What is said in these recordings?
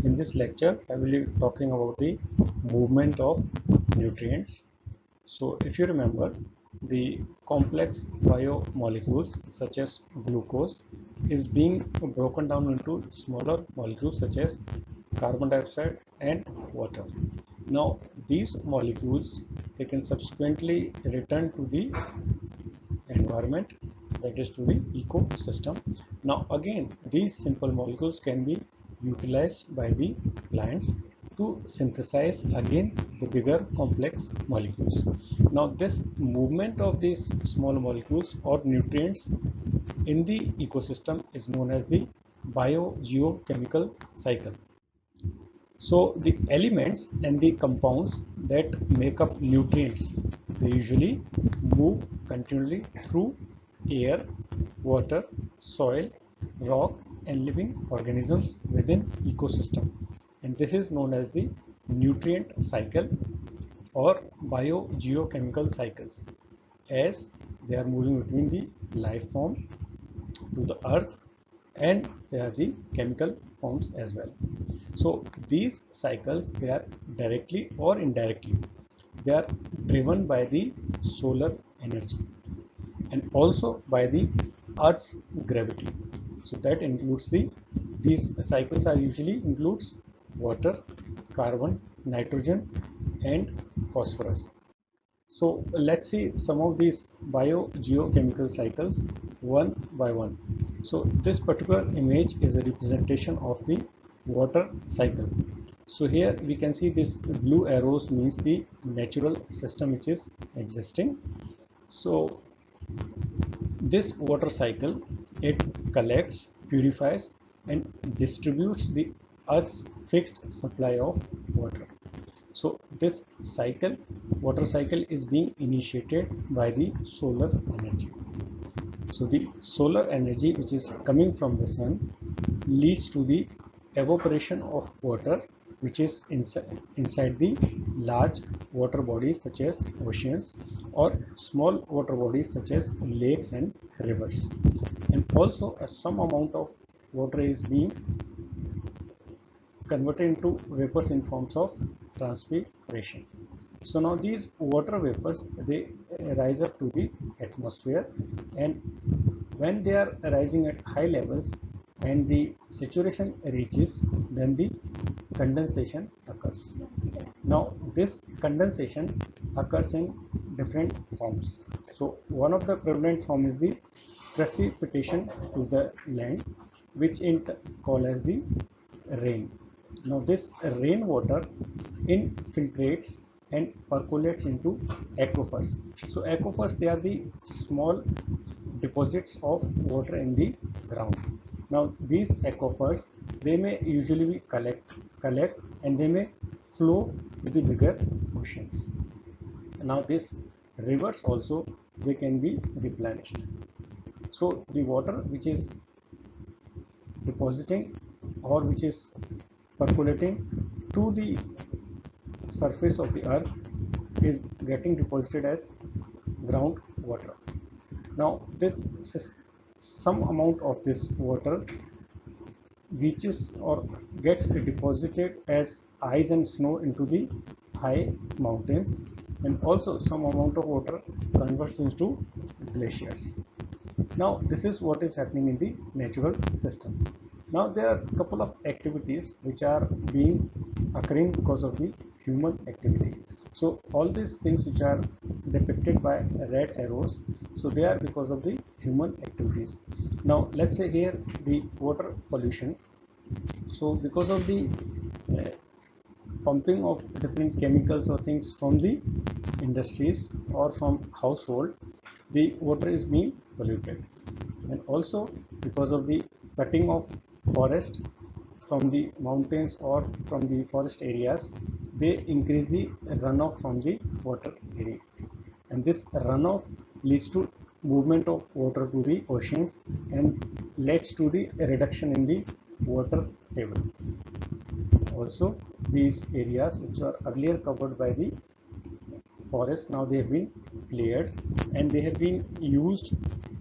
In this lecture, I will be talking about the movement of nutrients. So, if you remember, the complex biomolecules such as glucose is being broken down into smaller molecules such as carbon dioxide and water. Now, these molecules they can subsequently return to the environment, that is to the ecosystem. Now again, these simple molecules can be utilized by the plants to synthesize again the bigger complex molecules. Now this movement of these small molecules or nutrients in the ecosystem is known as the biogeochemical cycle. So the elements and the compounds that make up nutrients, they usually move continually through air, water, soil, rock and living organisms within ecosystem. And this is known as the nutrient cycle or biogeochemical cycles, as they are moving between the life form to the earth and they are the chemical forms as well. So these cycles, they are directly or indirectly, they are driven by the solar energy and also by the earth's gravity. So that includes these cycles are usually includes water, carbon, nitrogen and phosphorus. So let's see some of these biogeochemical cycles one by one. So this particular image is a representation of the water cycle. So here we can see this blue arrows means the natural system which is existing. So this water cycle, it collects, purifies and distributes the earth's fixed supply of water. So this cycle, water cycle is being initiated by the solar energy. So the solar energy which is coming from the sun leads to the evaporation of water which is inside the large water bodies such as oceans or small water bodies such as lakes and rivers. And also some amount of water is being converted into vapors in forms of transpiration. So now these water vapors, they rise up to the atmosphere, and when they are rising at high levels and the saturation reaches, then the condensation occurs. Now this condensation occurs in different forms. So one of the prevalent form is the precipitation to the land, which in called as the rain. Now this rainwater infiltrates and percolates into aquifers. So aquifers, they are the small deposits of water in the ground. Now these aquifers, they may usually be collect and they may flow to the bigger oceans. Now these rivers also, they can be replenished. So the water which is depositing or which is percolating to the surface of the earth is getting deposited as groundwater. Now this some amount of this water reaches or gets deposited as ice and snow into the high mountains, and also some amount of water converts into glaciers. Now this is what is happening in the natural system. Now there are a couple of activities which are being occurring because of the human activity. So all these things which are depicted by red arrows, so they are because of the human activities. Now let's say here the water pollution. So because of the pumping of different chemicals or things from the industries or from household, the water is being polluted. And also because of the cutting of forest from the mountains or from the forest areas, they increase the runoff from the water area, and this runoff leads to movement of water to the oceans and leads to the reduction in the water table. Also these areas which are earlier covered by the forest, now they have been cleared and they have been used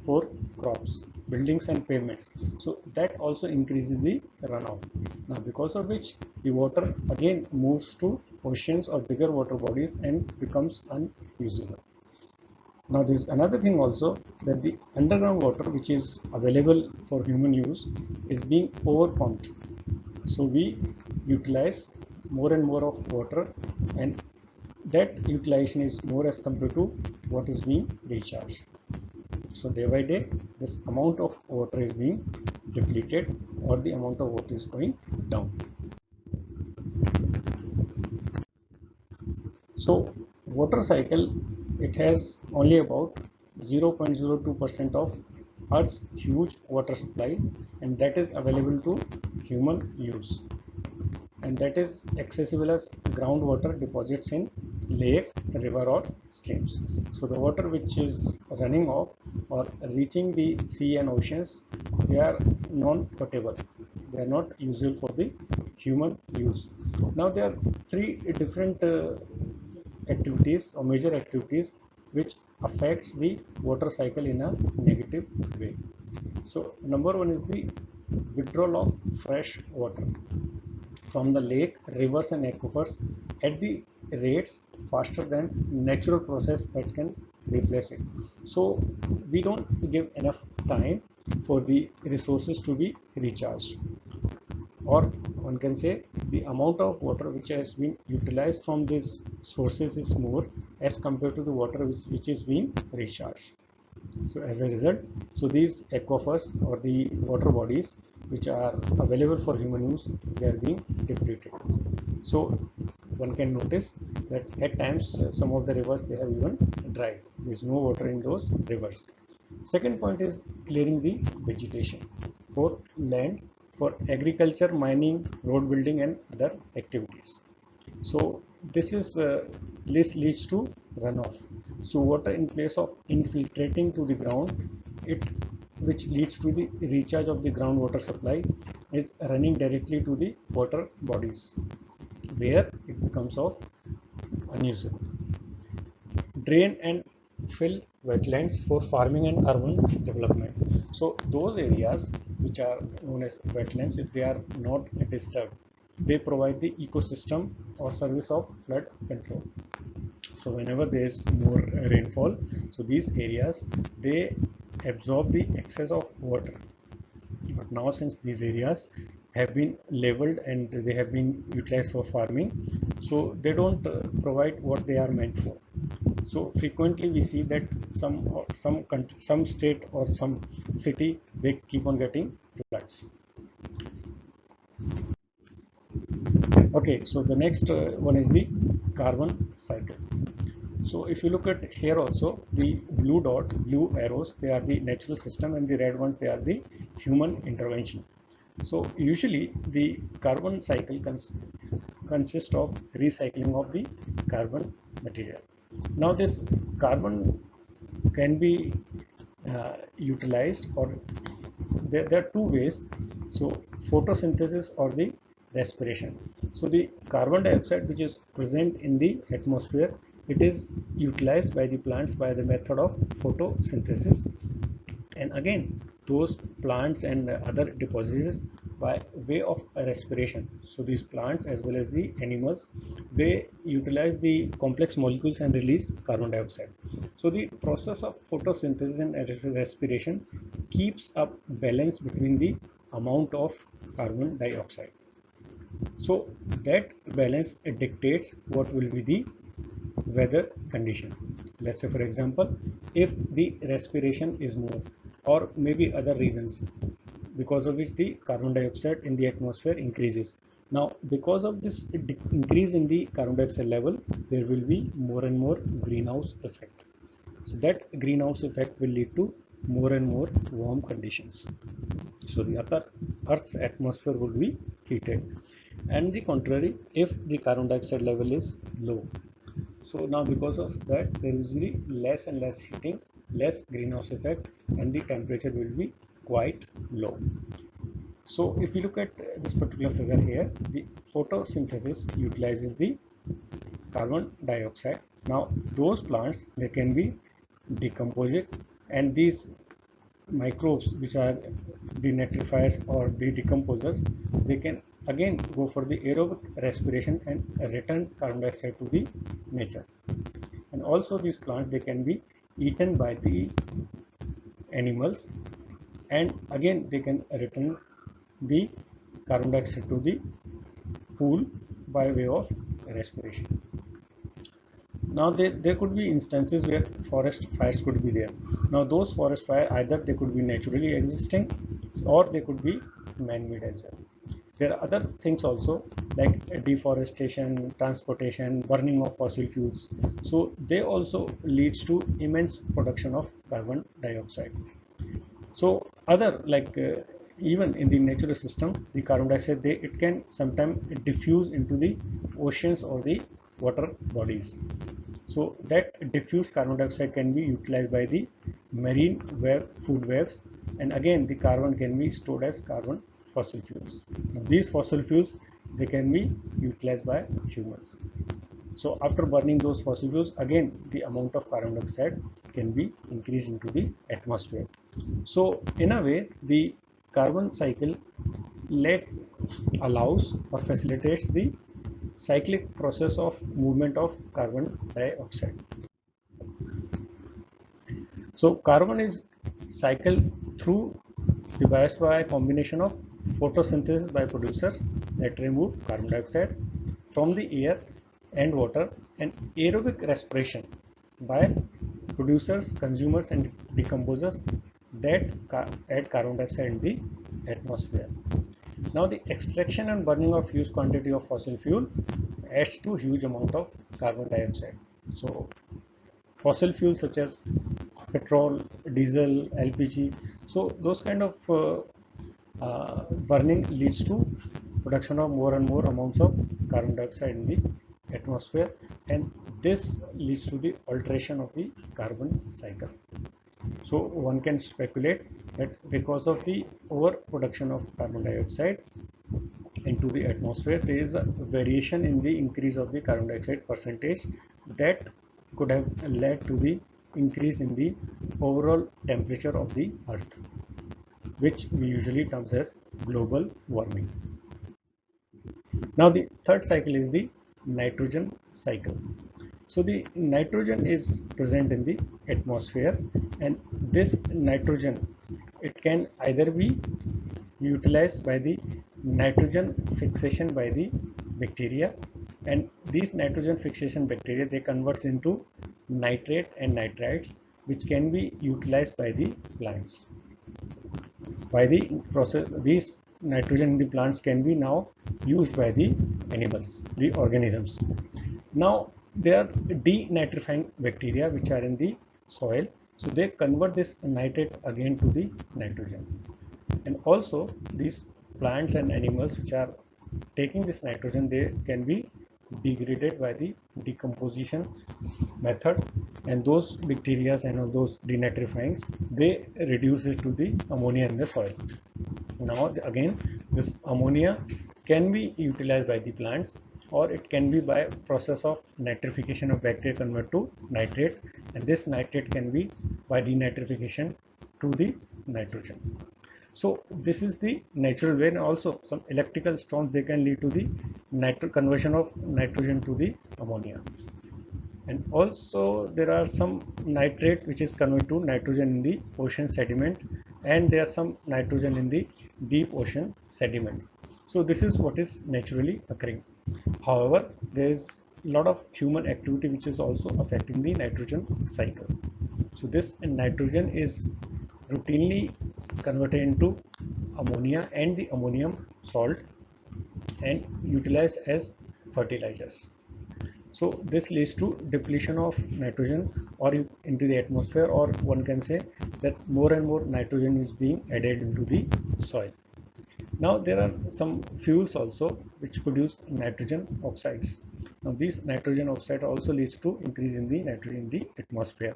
for crops. buildings and pavements. So that also increases the runoff. Now because of which the water again moves to oceans or bigger water bodies and becomes unusable. Now there is another thing also, that the underground water which is available for human use is being overpumped. So we utilize more and more of water, and that utilization is more as compared to what is being recharged. So day by day this amount of water is being depleted, or the amount of water is going down. So water cycle, it has only about 0.02% of Earth's huge water supply, and that is available to human use, and that is accessible as groundwater deposits in lake, river or streams. So the water which is running off or reaching the sea and oceans, they are non-potable. They are not useful for the human use. Now there are three different activities or major activities which affects the water cycle in a negative way. So number one is the withdrawal of fresh water from the lake, rivers and aquifers at the rates faster than natural process that can replace it. So we don't give enough time for the resources to be recharged, or one can say the amount of water which has been utilized from these sources is more as compared to the water which is being recharged. So as a result, so these aquifers or the water bodies which are available for human use, they are being depleted. So one can notice that at times some of the rivers, they have even dried. There is no water in those rivers. Second point is clearing the vegetation for land for agriculture, mining, road building and other activities. So this leads to runoff. So water, in place of infiltrating to the ground, it which leads to the recharge of the groundwater supply, is running directly to the water bodies, where it becomes of unusable. Drain and fill wetlands for farming and urban development. So those areas which are known as wetlands, if they are not disturbed, they provide the ecosystem or service of flood control. So whenever there is more rainfall, so these areas, they absorb the excess of water. But now since these areas have been leveled and they have been utilized for farming, so they don't provide what they are meant for. So frequently we see that some state or some city, they keep on getting floods. Okay, so the next one is the carbon cycle. So if you look at here also, the blue arrows, they are the natural system, and the red ones, they are the human intervention. So usually the carbon cycle consists of recycling of the carbon material. Now this carbon can be utilized, or there are two ways. So photosynthesis or the respiration. So the carbon dioxide which is present in the atmosphere, it is utilized by the plants by the method of photosynthesis, and again those plants and other depositors by way of respiration. So these plants as well as the animals, they utilize the complex molecules and release carbon dioxide. So the process of photosynthesis and respiration keeps up balance between the amount of carbon dioxide. So that balance dictates what will be the weather condition. Let's say for example, if the respiration is more, or maybe other reasons because of which the carbon dioxide in the atmosphere increases. Now because of this increase in the carbon dioxide level, there will be more and more greenhouse effect. So that greenhouse effect will lead to more and more warm conditions. So the Earth's atmosphere will be heated, and the contrary if the carbon dioxide level is low. So now because of that, there will be less and less heating, less greenhouse effect, and the temperature will be quite low. So if you look at this particular figure here, the photosynthesis utilizes the carbon dioxide. Now those plants, they can be decomposed, and these microbes which are the nitrifiers or the decomposers, they can again go for the aerobic respiration and return carbon dioxide to the nature. And also these plants, they can be eaten by the animals, and again they can return the carbon dioxide to the pool by way of respiration. Now there could be instances where forest fires could be there. Now those forest fires, either they could be naturally existing or they could be man-made as well. There are other things also like deforestation, transportation, burning of fossil fuels. So they also leads to immense production of carbon dioxide. So other like even in the natural system, the carbon dioxide, it can sometimes diffuse into the oceans or the water bodies. So that diffused carbon dioxide can be utilized by the marine food webs, and again the carbon can be stored as carbon fossil fuels. Now, these fossil fuels, they can be utilized by humans. So after burning those fossil fuels, again the amount of carbon dioxide can be increased into the atmosphere. So in a way, the carbon cycle let allows or facilitates the cyclic process of movement of carbon dioxide. So carbon is cycled through the biosphere by a combination of photosynthesis by producers that remove carbon dioxide from the air and water, and aerobic respiration by producers, consumers and decomposers that add carbon dioxide in the atmosphere. Now the extraction and burning of huge quantity of fossil fuel adds to huge amount of carbon dioxide. So fossil fuels such as petrol, diesel, LPG, so those kind of burning leads to production of more and more amounts of carbon dioxide in the atmosphere, and this leads to the alteration of the carbon cycle. So one can speculate that because of the overproduction of carbon dioxide into the atmosphere, there is a variation in the increase of the carbon dioxide percentage that could have led to the increase in the overall temperature of the earth, which we usually terms as global warming. Now the third cycle is the nitrogen cycle. So the nitrogen is present in the atmosphere, and this nitrogen, it can either be utilized by the nitrogen fixation by the bacteria, and these nitrogen fixation bacteria, they converts into nitrate and nitrites, which can be utilized by the plants. By the process, these nitrogen in the plants can be now used by the animals, the organisms. Now there are denitrifying bacteria which are in the soil, so they convert this nitrate again to the nitrogen. And also these plants and animals which are taking this nitrogen, they can be degraded by the decomposition method, and those bacteria and those denitrifyings, they reduce it to the ammonia in the soil. Now again this ammonia can be utilized by the plants, or it can be by process of nitrification of bacteria convert to nitrate, and this nitrate can be by denitrification to the nitrogen. So this is the natural way, and also some electrical storms, they can lead to the conversion of nitrogen to the ammonia. And also there are some nitrate which is converted to nitrogen in the ocean sediment, and there are some nitrogen in the deep ocean sediments. So this is what is naturally occurring. However, there is a lot of human activity which is also affecting the nitrogen cycle. So this nitrogen is routinely converted into ammonia and the ammonium salt and utilized as fertilizers. So this leads to depletion of nitrogen or into the atmosphere, or one can say that more and more nitrogen is being added into the soil. Now there are some fuels also which produce nitrogen oxides. Now these nitrogen oxide also leads to increase in the nitrogen in the atmosphere.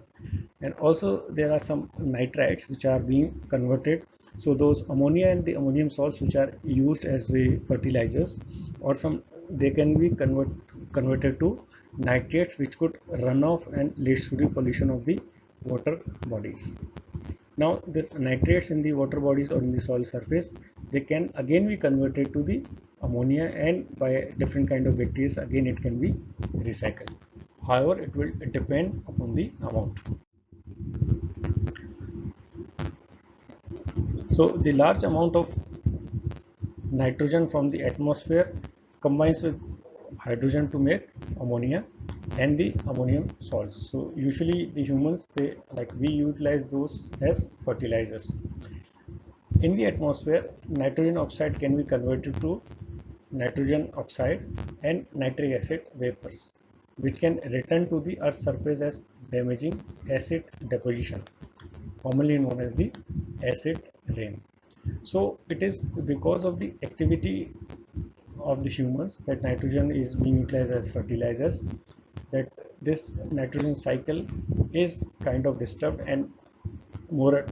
And also there are some nitrites which are being converted. So those ammonia and the ammonium salts which are used as the fertilizers, or some, they can be converted to nitrates which could run off and leads to the pollution of the water bodies. Now this nitrates in the water bodies or in the soil surface, they can again be converted to the ammonia, and by different kind of bacteria again it can be recycled. However, it will depend upon the amount. So the large amount of nitrogen from the atmosphere combines with hydrogen to make ammonia and the ammonium salts. So usually the humans, we utilize those as fertilizers. In the atmosphere, nitrogen oxide can be converted to nitrogen oxide and nitric acid vapors, which can return to the Earth's surface as damaging acid deposition, commonly known as the acid rain. So it is because of the activity of the humans that nitrogen is being utilized as fertilizers, that this nitrogen cycle is kind of disturbed, and more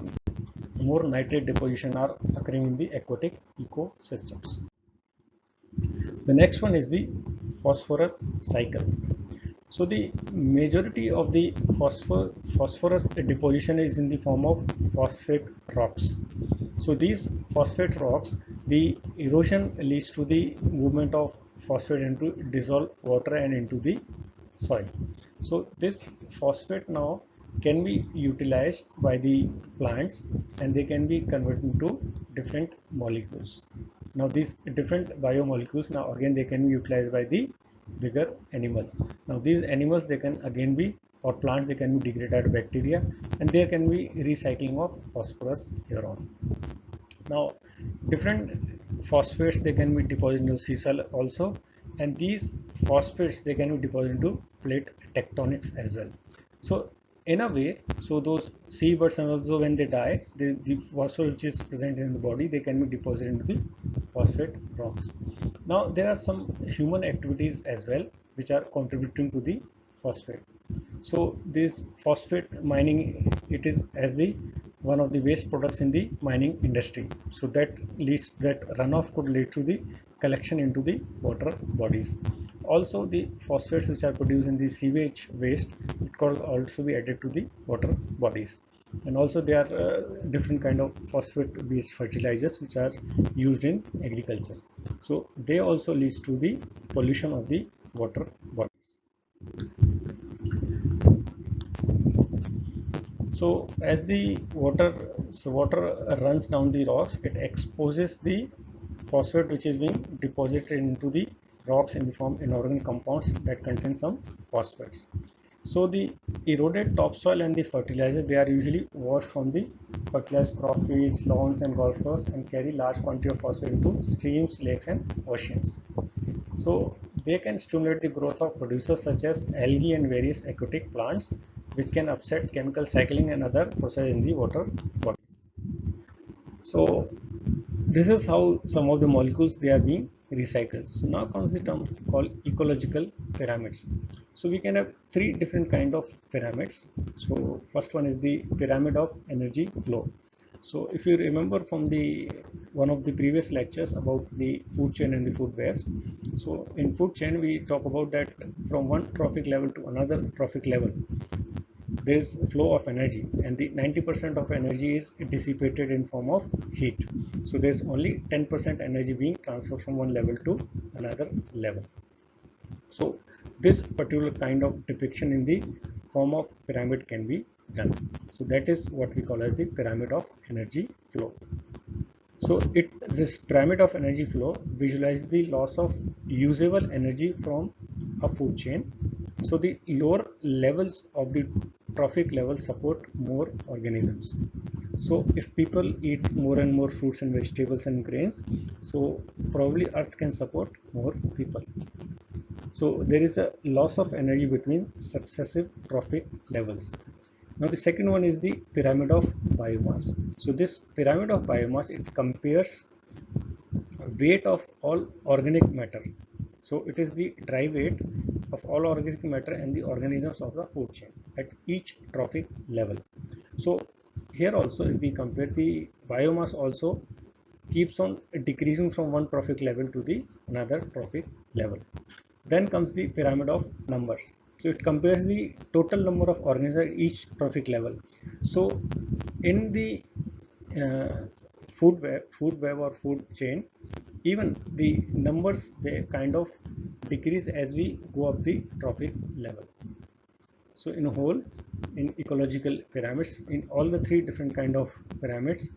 nitrate deposition are occurring in the aquatic ecosystems. The next one is the phosphorus cycle. So the majority of the phosphorus deposition is in the form of phosphate rocks. So these phosphate rocks, the erosion leads to the movement of phosphate into dissolved water and into the soil. So this phosphate now can be utilized by the plants, and they can be converted into different molecules. Now these different biomolecules, now again they can be utilized by the bigger animals. Now these animals, they can again be, or plants, they can be degraded bacteria, and there can be recycling of phosphorus here on. Now different phosphates, they can be deposited into sea soil also, and these phosphates, they can be deposited into plate tectonics as well. So in a way, so those seabirds, and also when they die, the phosphorus which is present in the body, they can be deposited into the phosphate rocks. Now there are some human activities as well which are contributing to the phosphate. So this phosphate mining, it is as the one of the waste products in the mining industry. So that runoff could lead to the collection into the water bodies. Also the phosphates which are produced in the sewage waste, it could also be added to the water bodies. And also there are different kind of phosphate based fertilizers which are used in agriculture. So they also leads to the pollution of the water bodies. So as the water runs down the rocks, it exposes the phosphate which is being deposited into the rocks in the form inorganic compounds that contain some phosphates. So the eroded topsoil and the fertilizer, they are usually washed from the fertilized crop fields, lawns and golf courses, and carry large quantity of phosphate into streams, lakes and oceans. So they can stimulate the growth of producers such as algae and various aquatic plants, which can upset chemical cycling and other processes in the water bodies. So this is how some of the molecules, they are being recycled. So now comes the term called ecological pyramids. So we can have three different kind of pyramids. So first one is the pyramid of energy flow. So if you remember from the one of the previous lectures about the food chain and the food webs, so in food chain we talk about that from one trophic level to another trophic level, there is flow of energy, and the 90% of energy is dissipated in form of heat. So there is only 10% energy being transferred from one level to another level. So this particular kind of depiction in the form of pyramid can be done. So that is what we call as the pyramid of energy flow. So this pyramid of energy flow visualizes the loss of usable energy from a food chain. So the lower levels of the trophic level support more organisms. So if people eat more and more fruits and vegetables and grains, so probably earth can support more people. So there is a loss of energy between successive trophic levels. Now the second one is the pyramid of biomass. So this pyramid of biomass, it compares weight of all organic matter. So it is the dry weight of all organic matter and the organisms of the food chain at each trophic level. So here also, if we compare, the biomass also keeps on decreasing from one trophic level to the another trophic level. Then comes the pyramid of numbers. So it compares the total number of organisms at each trophic level. So in the food web or food chain, even the numbers, they kind of decrease as we go up the trophic level. So in a whole, in ecological pyramids, in all the three different kind of pyramids,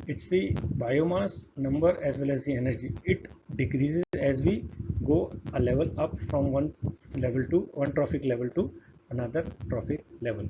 it's the biomass number as well as the energy, it decreases as we go a level up from one trophic level to another trophic level.